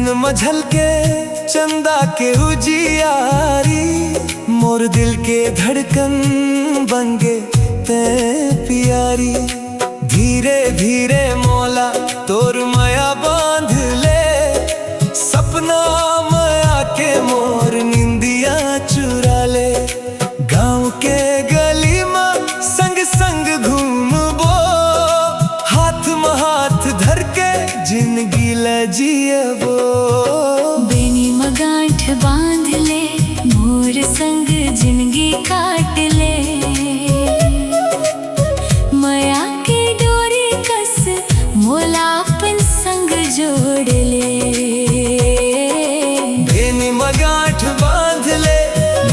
नैन मझल के चंदा के उजियारी, मोर दिल के धड़कन बन गे ते प्यारी। धीरे धीरे मौला तोर माया बांध ले, सपना माया के मोर निंदिया चुरा ले। गाँव के गली में संग संग घूमबो, हाथ में हाथ धर के जिंदगी ले जियबो। बेनी में गांठ बांध ले, मोर संग जिंदगी काट ले। माया के डोरी कस मोला अपन संग जोड़ ले। बेनी में गांठ बांध ले,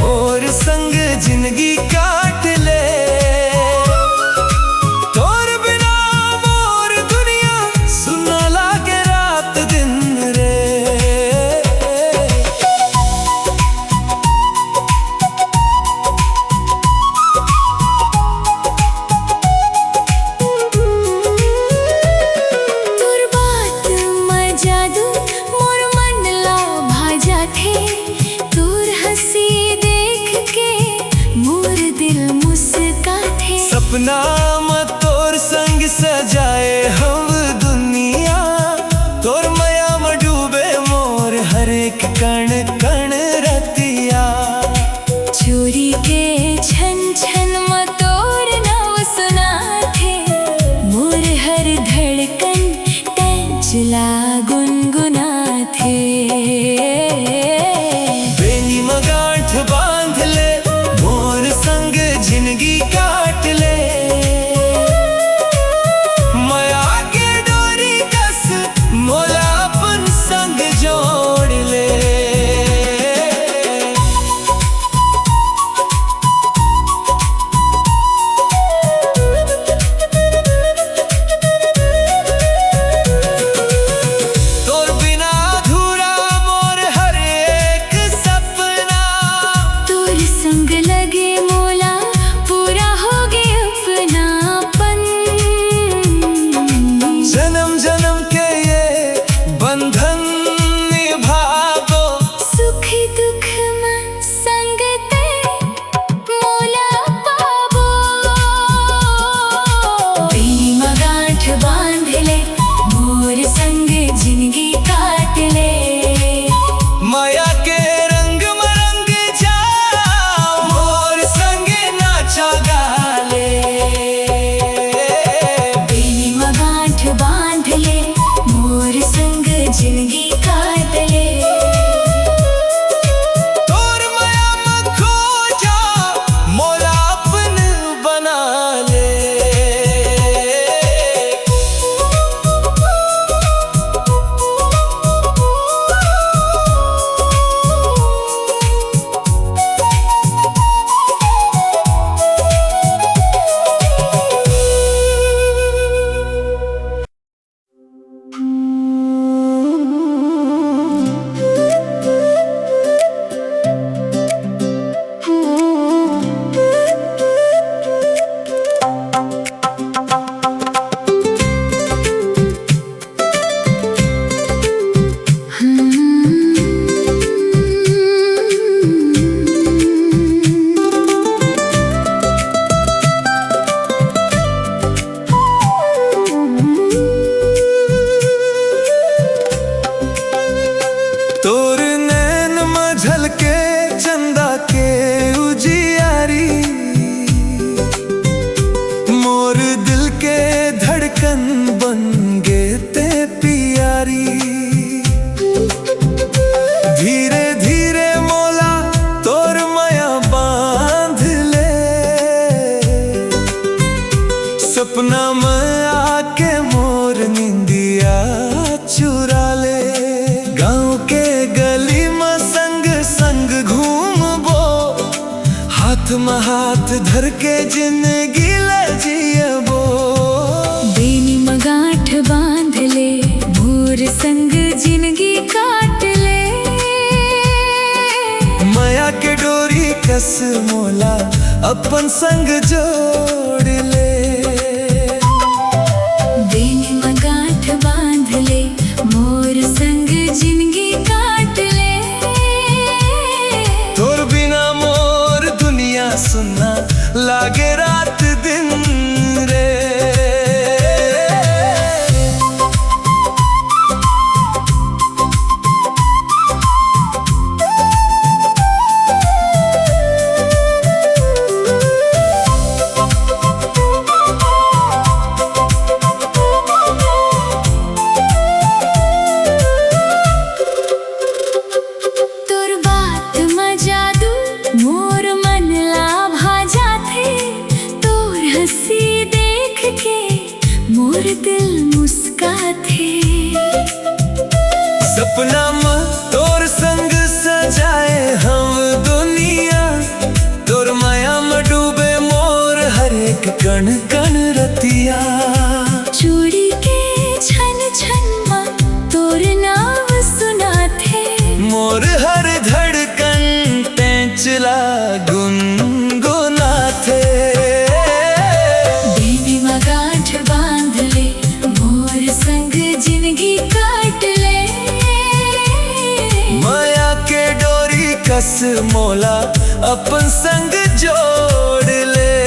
मोर संग जिंदगी काट ले। तोर बिना मोर दुनिया सुना लागे रात दिन रे। तोर बात में जादू मोर मन ला भाजा थे। तोर हंसी देख के मोर दिल मुस्का थे। सपना में तोर संग सजाए हम दुनिया, तोर माया में डूबे मोर हर एक कण कण रतिया। चोरी के छन छन में तोर नाव सुना थे। मोर हर धड़कन चला गुनगुना थे। बेनी में गांठ बांध ले, मोर संग जिंदगी काट ले। माया के डोरी कस मोला अपन संग जोड़ ले। तोर बिना अधूरा मोर हर एक सपना। तोर संग लगे मोला पूरा हो गए अपनापन। जन्म जन्म के ये बंधन निभाबो। सुख दुख में संग ते मोला पाबो। बेनी में गांठ बांध ले, मोर संग जिंदगी काट ले। माया के रंग में रंग जा, मोर संग नाचा गाले। बेनी में गांठ बांध ले, मोर संग जिंदगी काट ले। तोर माया में खो जा, मोला अपन बना ले। तोर नैन में झलके चंदा के उजियारी, मोर दिल के धड़कन बन गे ते प्यारी। धीरे धीरे मौला तोर माया बांध ले, सपना में आके मोर निंदिया चुरा ले। गाँव के गली में संग संग घूमबो, हाथ में हाथ धर के जिंदगी ले जियबो। बेनी में गांठ बांध ले, मोर संग जिंदगी काट ले। माया के डोरी कस मोला अपन संग जोड़ ले। बेनी में गांठ बांध ले, मोर संग जिंदगी सपना में तोर संग सजाए हम दुनिया, तोर माया में डूबे मोर हर एक कण कण रतिया। चूड़ी के छन छन मा तोर नाम सुना थे, मोर हर धड़कन तेंचला गुनगुना थे। देवी माँ गांठ बांध ले, मोर संग जिंदगी काट ले। माया के डोरी कस मोला अपन संग जोड़ ले।